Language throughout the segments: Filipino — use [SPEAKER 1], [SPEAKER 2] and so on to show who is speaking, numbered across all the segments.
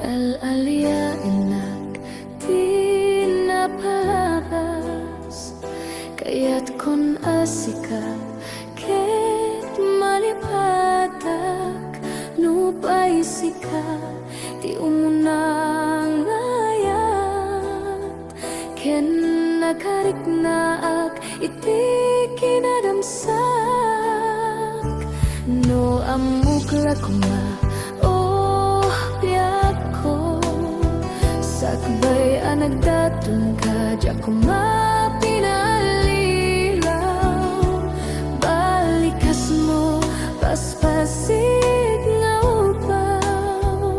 [SPEAKER 1] Al-aliyanak di napalabas, kaya't kun asika ket malipatak nupay sika ti umunang ayat ken nakarik naak iti kinadamsak no amukla kuma sakbay anagdatong ka di ako mapinalilaw balikas mo paspasig nga upaw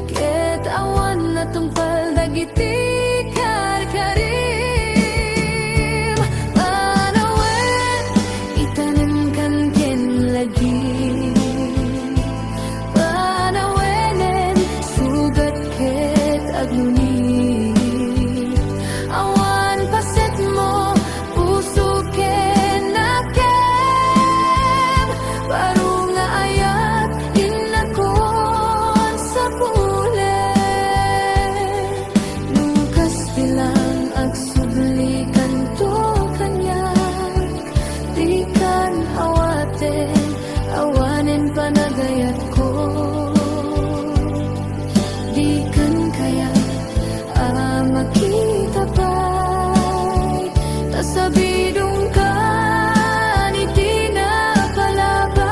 [SPEAKER 1] ket awan na tungpal dagiti karkarim panawen itanim kan ken lagi panawenen sugat ket agluni awan paset mo puso ken nakem baru nga ayat inakon sa pule nukas bilang agsublikan to kanyak di kan awaten awanen panagayat ko di kan kaya makita pa'y tasabidong ka ni di na palabas.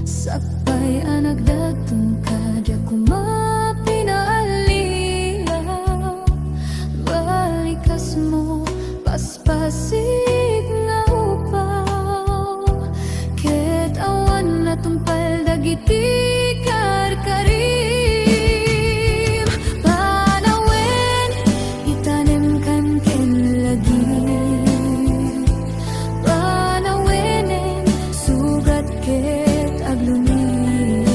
[SPEAKER 1] Sakbay anagdatong ka di ako mapinalilaw balikas mo paspasig nga upaw ket awan na tungpal dagiti karkarim panawen itanim kan ken lagi panawenen sugat ket agluni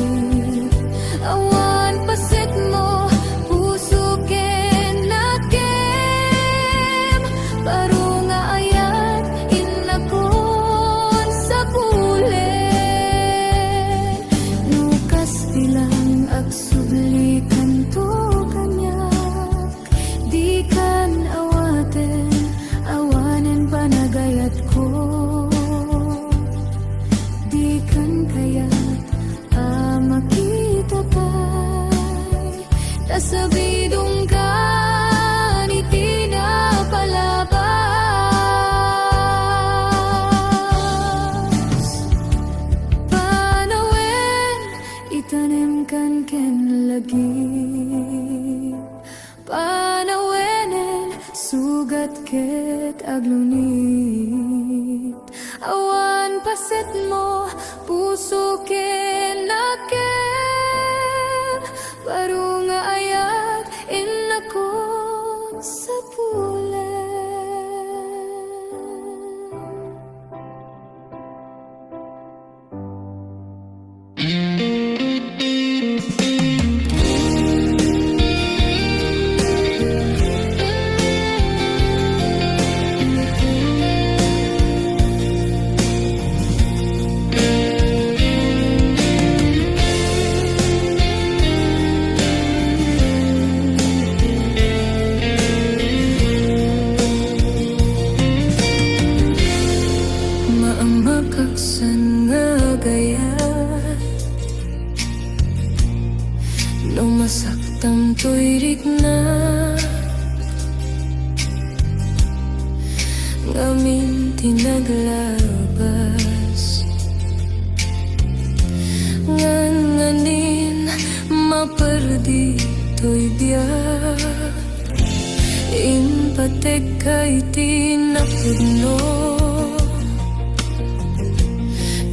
[SPEAKER 1] awan paset mo puso ken nakem baru nga ayat inakon sa pule nukas bilang agsublikan to kanyak di kan awaten awanen panagayat ko di kan kayat makita pa'y tasabidong ka ni di na palabas panawen itanim kan ken lagi panawenen sugat ket aglunit awan paset mo puso ken nakem baru nga ayat inakon sa pule. tuirik na ngamin tinaglabas nganganin maperdi to'y biyak impatek kay tinapudno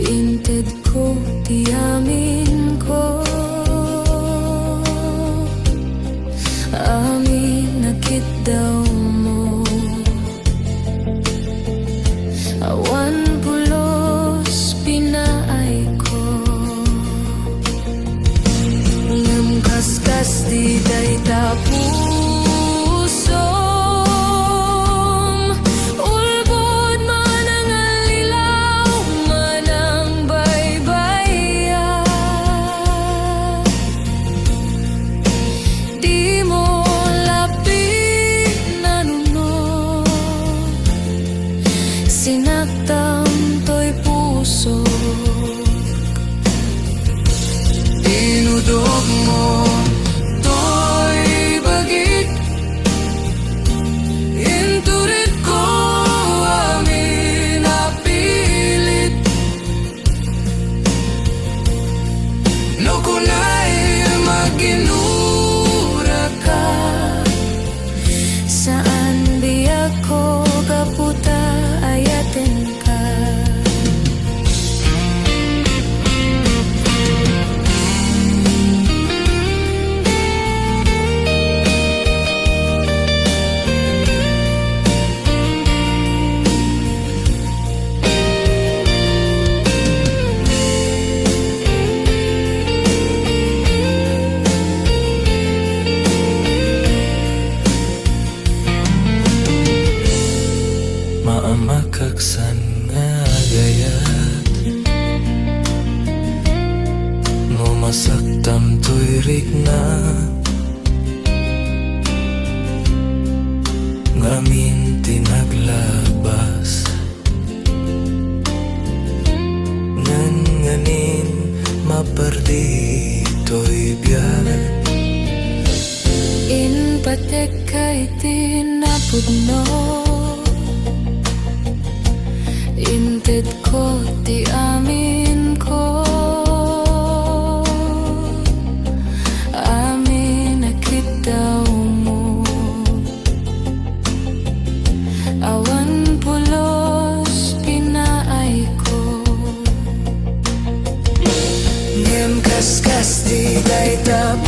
[SPEAKER 1] inted ko tiamin ko amin nakit daw mo awan pulos pinaay ko ngam kaskas di day tapusom ulbod man ang alilaw man ang baybayan di mo lapit na nuno sinaktan to'y puso dinudog mo to'y bagit inturit ko amin napilit no kunay maginura ka saan di ako kaputa ayatin ka
[SPEAKER 2] maamakaksan nga gayat no masaktam tuirik na ngamin tinaglabas nganganin maperdi to'y biyak
[SPEAKER 1] inpatek kay tinapudno inted ko ti amin ko amin nakit daw mo awan pulos pinaay ko ngem kaskas di day tapusom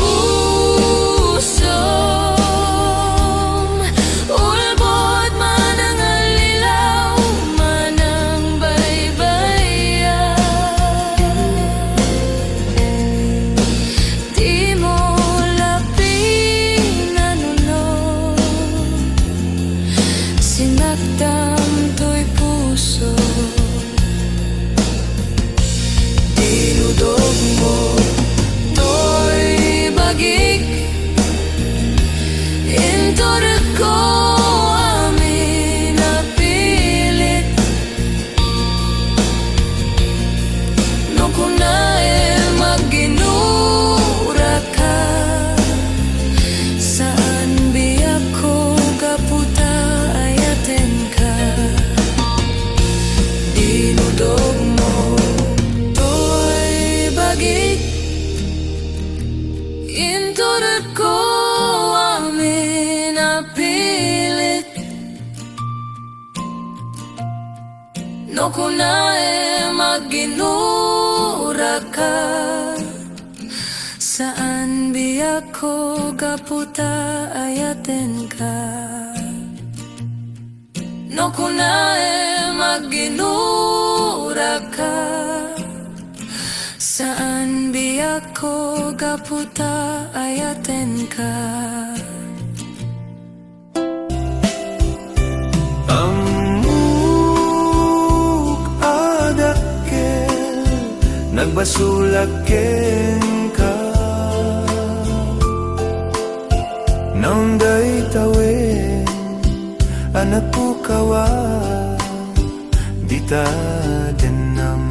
[SPEAKER 1] ulbod man ang alilaw man ang baybayan di mo lapin na nuno sinaktan to'y puso dinudog mo to'y bagik inturit ko amin napilit no kunay maginura ka saan biyak ko kaputa ayaten ka dinudog mo to'y bagik inturit ko amin napilit no kunay maginura ka saan biyak ko kaputa ayaten ka no kunay maginura ka saan biyak ko kaputa ayaten ka
[SPEAKER 2] amuk adakkel nagbasulaken ka naunday tawen anak po kawa dita denam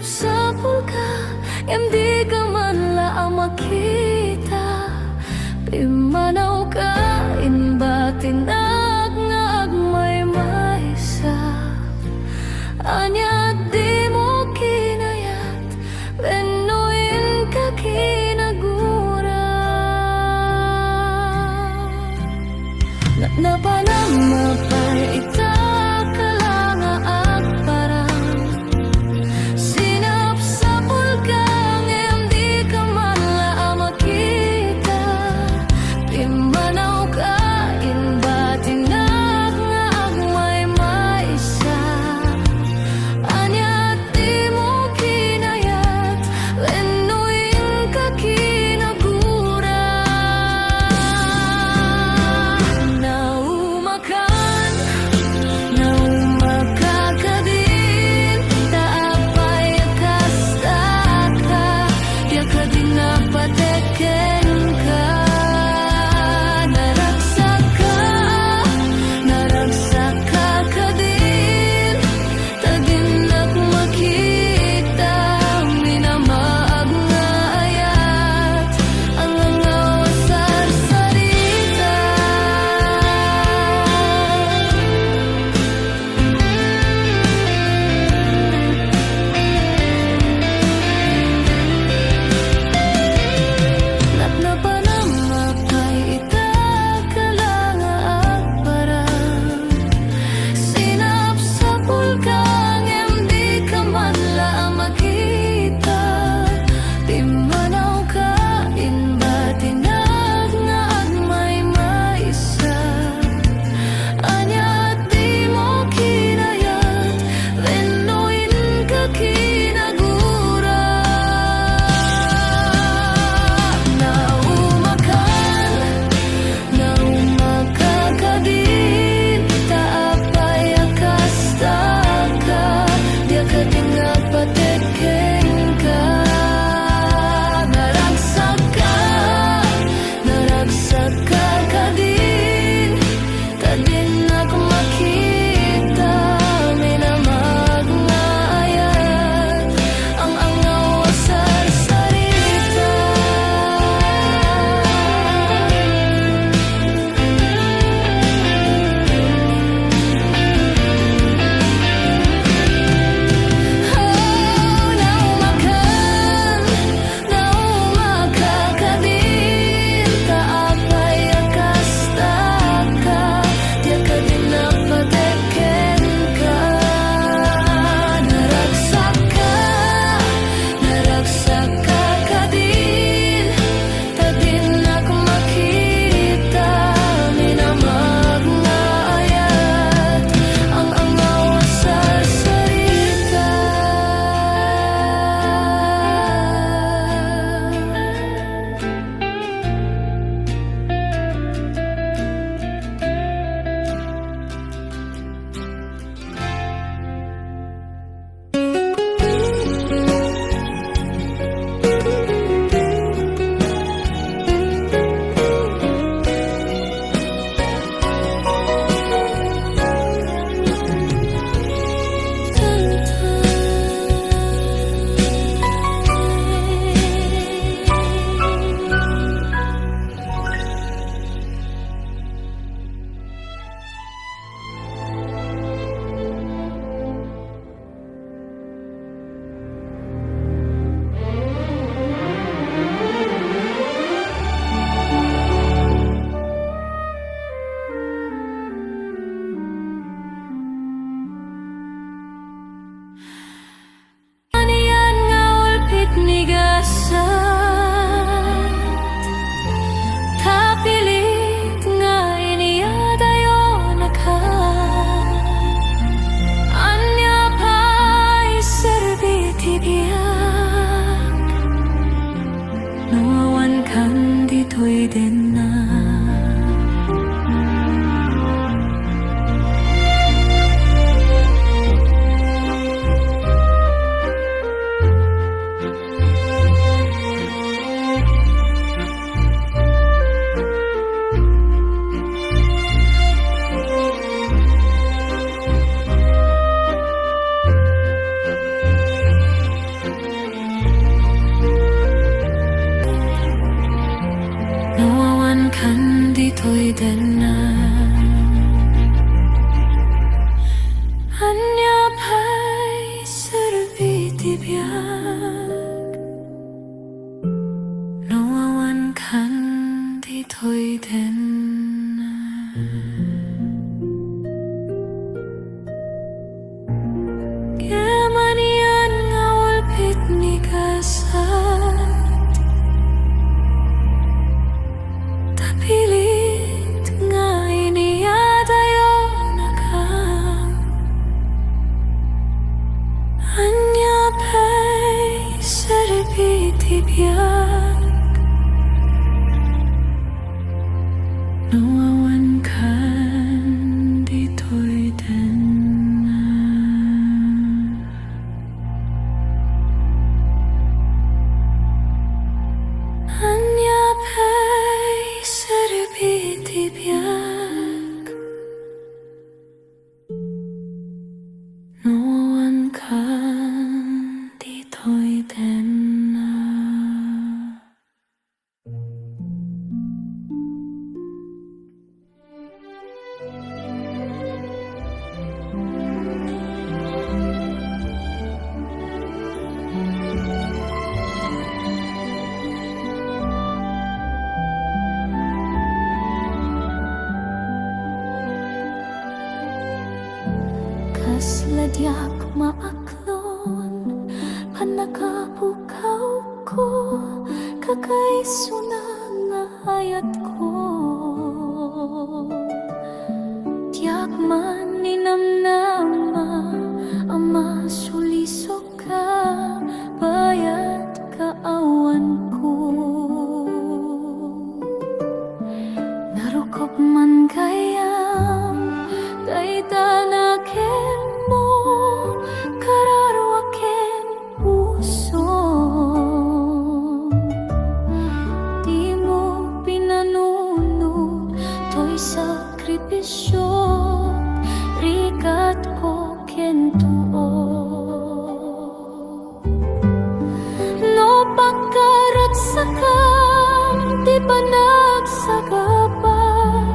[SPEAKER 1] Sinapsapul ka, hindi ka man laang makita. Pimanaw ka, inbatinag nga agmay maysa. Anya di mo kinayat, benuin ka kinagura. Napanamapar ita ka lang ang parang. Sinapsapul ka, hindi ka man laang makita. Pimanaw ka, inbatinag nga agmay maysa. Anya di mo kinayat, benuin ka kinagura. Naumakan ka din, taapay kasta ka, di ka din napateken ka. Naragsak ka din, tadinak makita. Minamaag nga ayat, ang angaw sarsarita. Napanamapay ita ka lang ang parang. Sinapsapul ka, hindi ka man laang makita. Pimanaw ka, inbatinag nga agmay maysa. Anya di mo kinayat, benuin ka kinagura. Naumakan ka din, taapay kasta ka, di ka din napateken ka. Naragsak ka din, tadinak makita. Minamag nga ayat, ang angaw sarsarita. Naumakan ka din, taapay kasta ka, di ka din napateken ka. Naragsak ka din, tadinak makita. Minamag nga ayat, ang angaw sarsarita. Aniyan nga ulpit ni gasat, tapilit nga iniyadayon ka. Anya pa'y serbiti biyak, nuawan kan dito'y din na. dito'y danan. Anyapay serbi biyak, nawawan kan dito'y danan. Kemanian ngawal pitni kasat, tapilit nga iniyadayo nakam. Anyapay serbi biyak, nawawan kan dito'y danan. Anyapay serbi biyak, nawawan kan dito'y danan. Kasladyak maaklon, panakapukaw ko, kakaisuna nga hayat ko. Tiyak man ninamnama, ama sulisok ka, bayat kaawan ko. Narukop man kayam, daitanakin mo, kararwakin puso. Di mo pinanunod, to'y sakripisyo, rikat ko kentuo. No pagkarat sakam, di pa nagsagabag,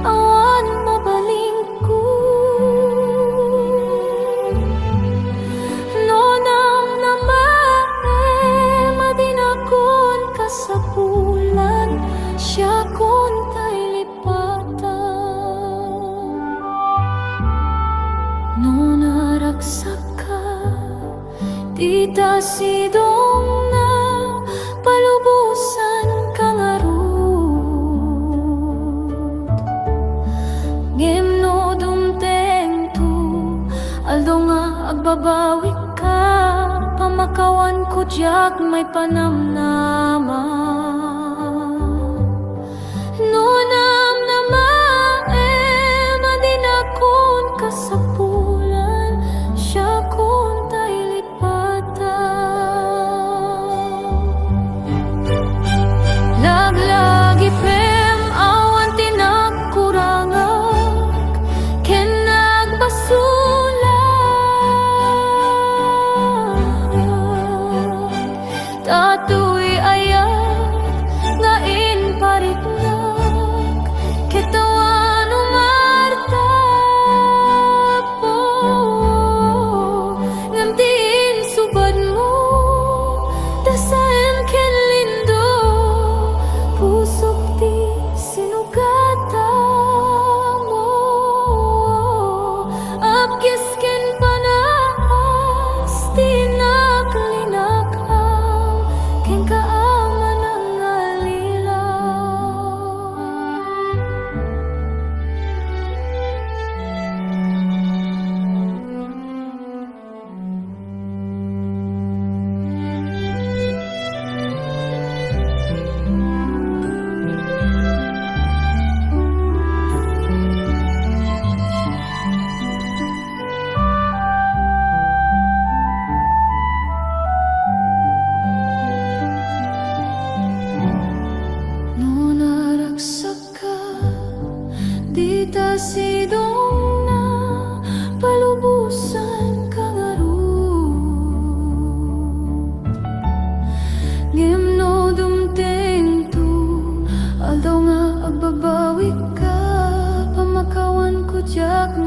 [SPEAKER 1] awan mabaling ko. No nang namae, madinakon ka sa bulan, siya kon tay lipatan. No naragsak ka, di ta sidong na palubusan kang arut. Ngem no dumteng tu, aldo nga agbabawi ka, pamakawan ko diyak may panamnaman. No namnamae, madinakon ka sa bulan, siya kon tay lipatan. Laglagi pem awan tinakurangag, ken nagbasulat, tatuy ayat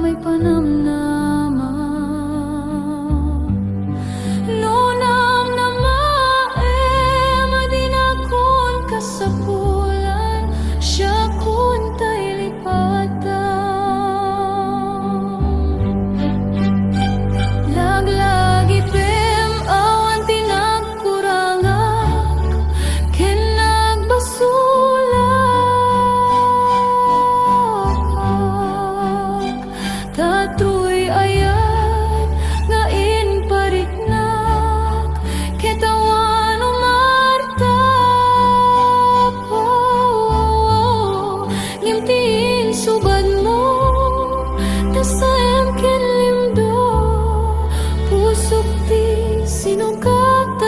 [SPEAKER 1] may panamnama. Nunang namae madinakon kasapulan, siya kun tay lipatan. Laglagi pem awan tinagkurangak, ken nagbasulak. Tatuy ayat nga inpariknak, ketawan umartap. Ngimtiin subad mo, tasayam ken limdo, pusok ti sinukatam.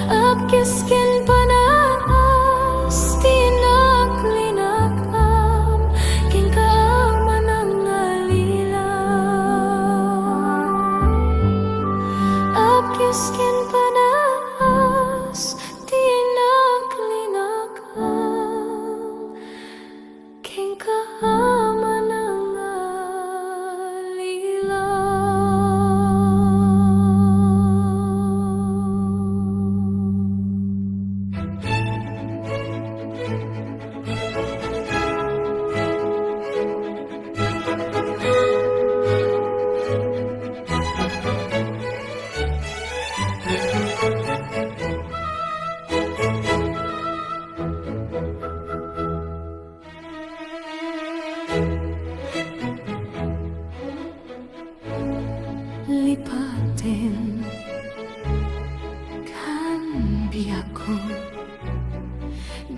[SPEAKER 1] Apkes ken panas, tinaklinakam, ken kaaman ang nalilang. Apkes ken panas, tinaklinakam, ken kaaman ang lipatin kan biyako,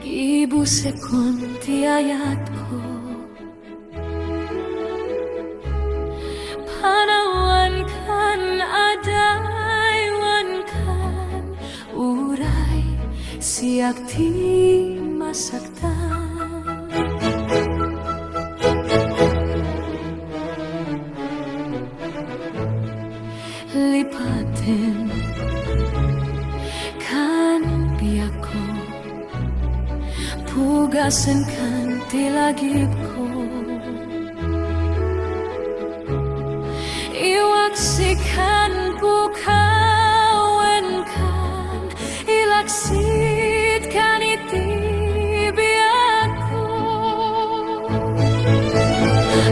[SPEAKER 1] gibusekon ti ayat ko. Panawan kan adaywan kan uray, siyak ti masaktan. Lipatin kan biyako, pugasan kan tilagip ko. Iwaksikan pukawen kan, ilaksit kan itibiyak ko.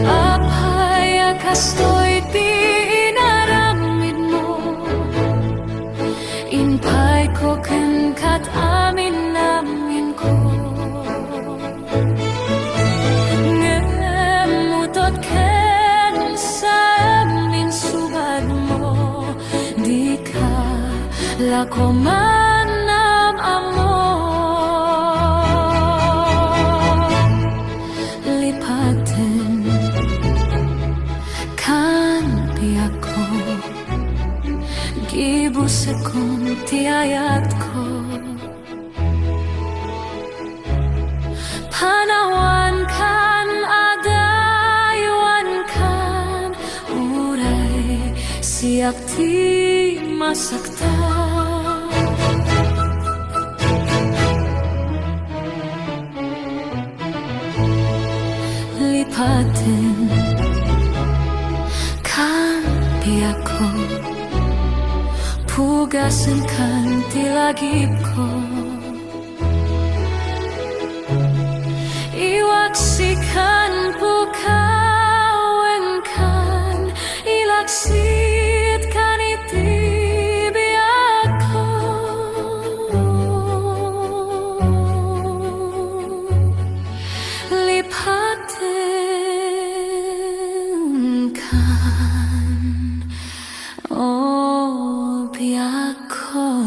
[SPEAKER 1] Apay akastoy ti inaramid mo, inpay ko ken kat amin namin ko. Ngemutot ken sa amin subad mo, di ka lako man ng amor. Lipatin kan biyako, gibusekon ti ayat ko. Panawan kan adaywan kan uray, siyak ti masaktan. Lipatin kan biyako, pugasan kan tilagip ko. Iwaksikan pukawen kan, ilaksit kan itibiyak ko. Lipatin kan, oh biyako.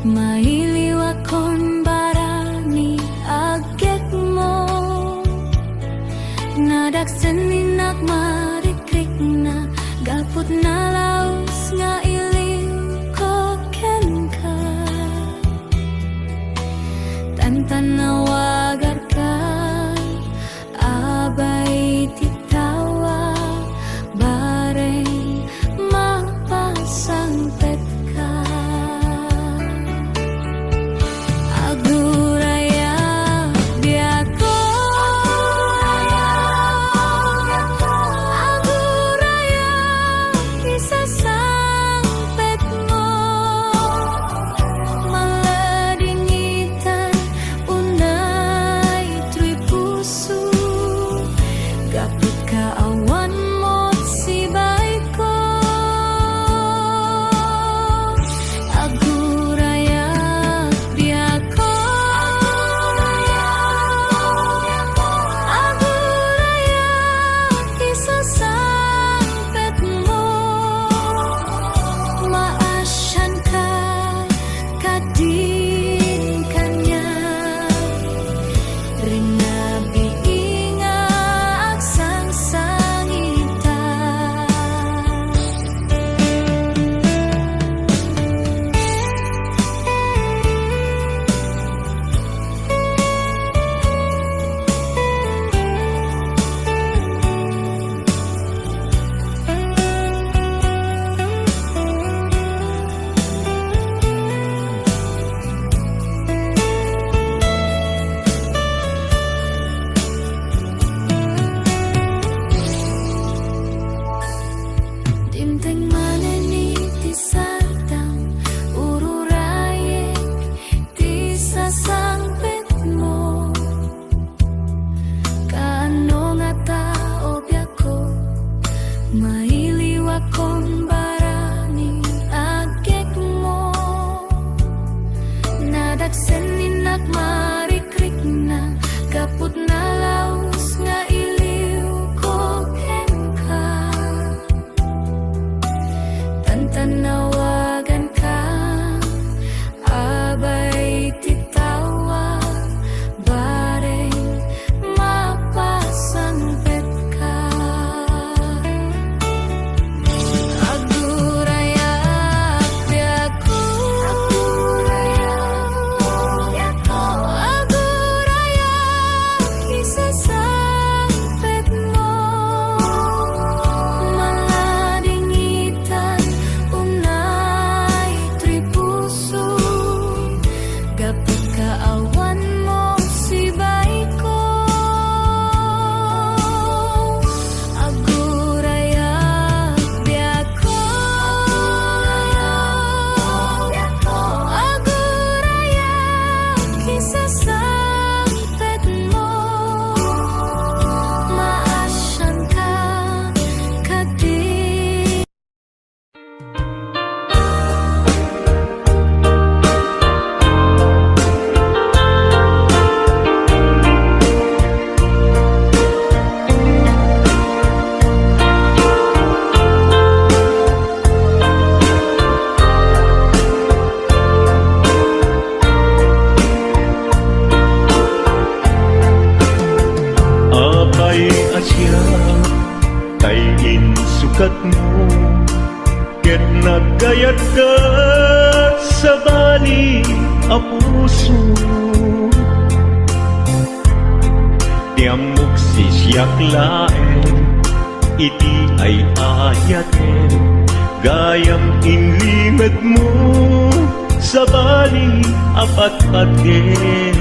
[SPEAKER 1] Mailiw akong barani agek mo. Nadagsan ninak marikrik na gapot na laos nga iliw ko ken ka. Tantanawagar ka abay titawa bareng mapasangpet ka. Aguraya biako, aguraya isasangpet mo. Maladingitan unay tuy puso, gapit ka awan mo't sibay ko. Aguraya biako, aguraya isasangpet mo. Maasyan ka kadin kanya, rinabiing aksang sangita. Dimteng maneni ti sadang ururayek ti sasangpet mo. Kaano nga tao biyako, mailiw akong barani agek mo. Nadagsen ninak marikrik na kaput na laos nga iliw ko ken ka. Tantanawagan ka abay titawa bareng mapasangpet ka. Aguraya biako, aguraya isasangpet mo. Maladingitan unay tuy puso, gapit ka awan mo sibay ko. Aguraya biako, aguraya isasangpet mo. Maasyan ka kadin.
[SPEAKER 3] Abay asya kay insukat mo, ket nagayat ka sa bali a puso. Tiamok sisyak laen, iti ay ayaten, gayam inlimet mo sa bali apat-paten.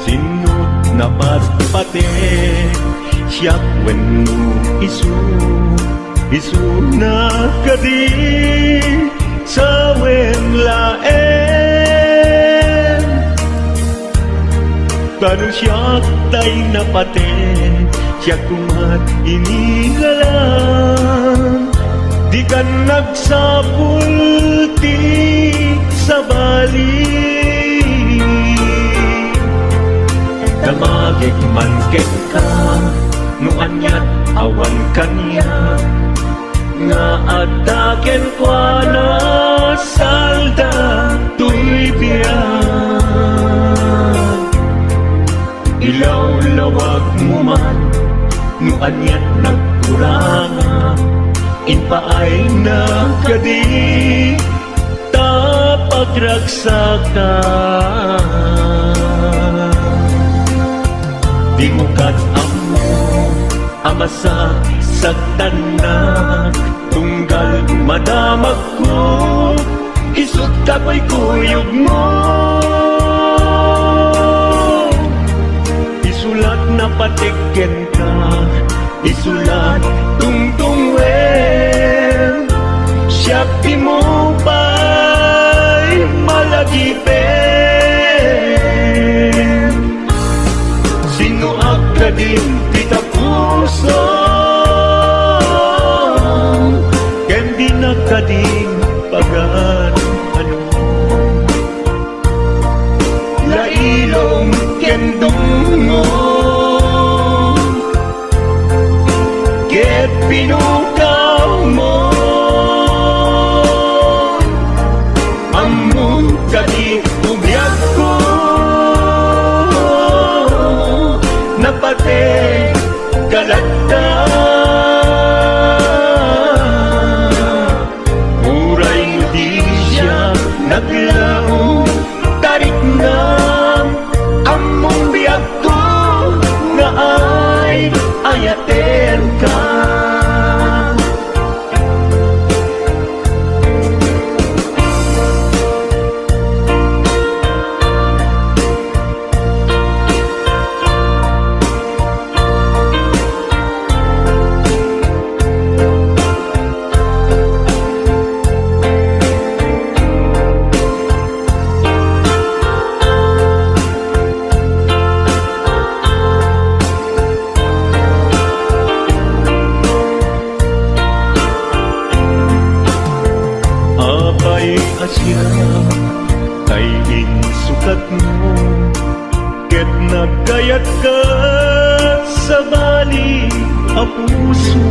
[SPEAKER 3] Sinut na patpaten, siyak wenno isu na kadi sa wemlaen. Tanu siyak tay napaten, siyak kumat inigalang, di ka nagsapulti sa bali. Damagig man ket ka, no anyat awan kanya, nga ataken kwa na Anyat nagkurangan Inpaay na kadi Tapagragsakan Di mo amo Amasa sagdanak Tunggal madamag ko Isut kapoy kuyog mo Isulat na patiken ka Isulat tungtungwen Siya di mo ba'y malagipin Sino ka din kita puso Kendi na ka din pagan ano Lailong kendong mo Ket pinukaw mo Among kadi umyak ko Napate kalagda Muray di siya naglaong tarik na Among biyak ko nga ay ayaten ka Asya kay insukat mo Ket nagkayat ka sa bali a puso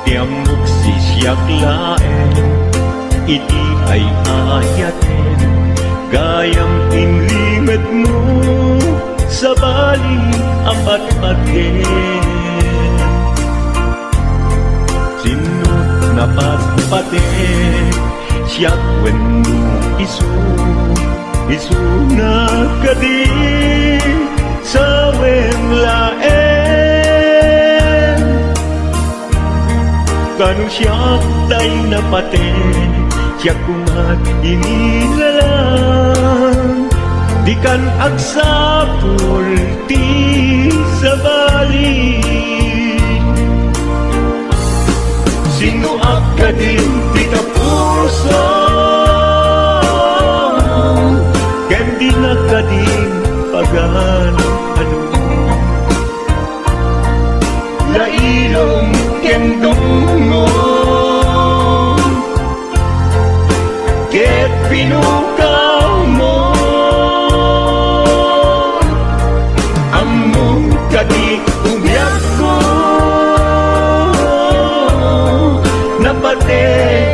[SPEAKER 3] Tiamok si siyak laen Iti ay ayaten Gayang inlimet mo sa bali apat-aten Napagpate siya kwento isu na kadi sa wenglaen Kanu siya tay napate siya kumat inilalang di kan agsapul ti sa bali Sino ka din kita puso Kendi na ka din pagan ano Lailong kendong mo Ket pinukaw mo Among ka di umyak ko Napate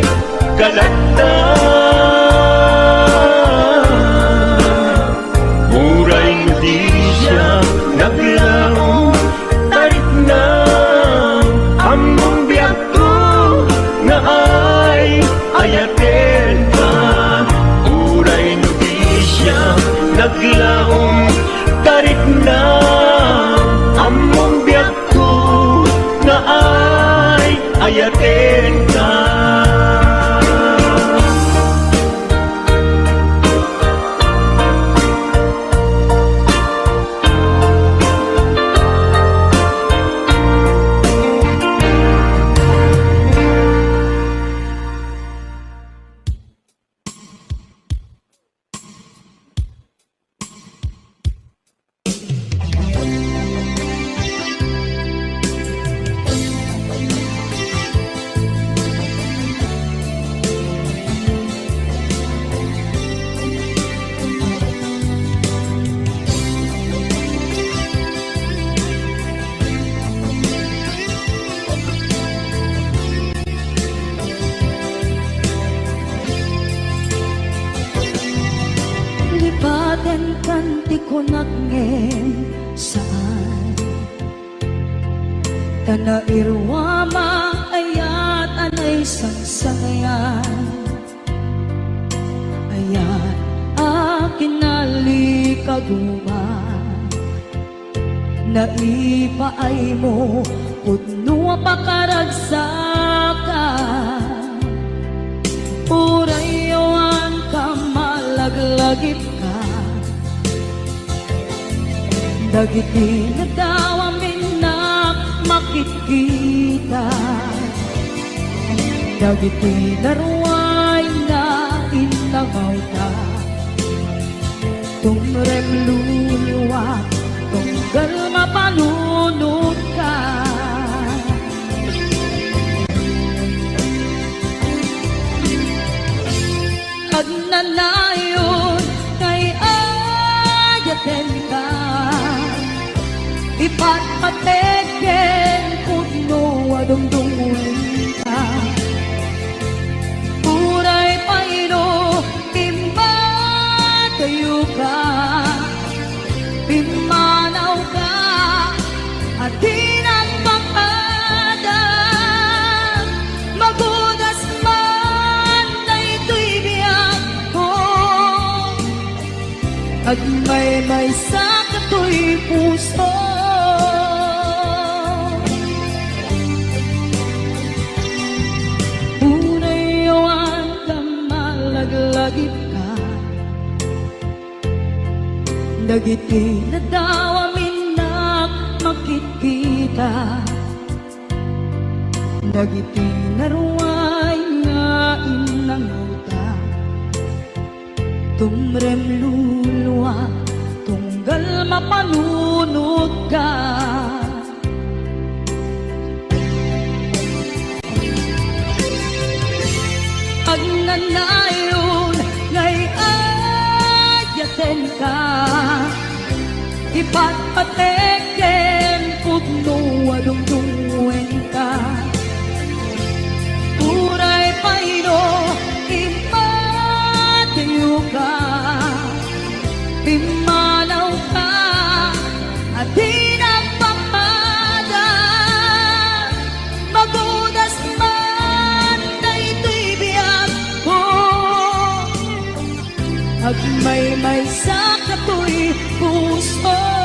[SPEAKER 4] aten kanti ko nagngem saan Tana irwama ayat anay sangsangayan Ayat akin nalikaguma Naipaay mo pudno pakaragsakan Urayawan ka malaglagip ka Dagiti na daw amin na makikita Dagiti na ruway na inangaw ta Tumrem luluwa tunggal mapanunod ka Nagnanayon kay ayaten ka Ipatpateken pudno adungdunguin ka Puray paino timatayo ka Pimanaw ka at tinang pangada Magudas man na ito'y biyak ko At may sakato'y puso Unayawan ka malaglagip ka Dagiti na daw amin na makikita Dagiti na ruway nga inanguta Tumrem luluwa tunggal mapanunod ka Agnanayon ngay ayaten ka Ipatpateken pudno adungdunguen ka Uray paino impatiyo ka Pimanaw ka at di nagpapala Magudas man na ito'y biyak ko At may sakato'y puso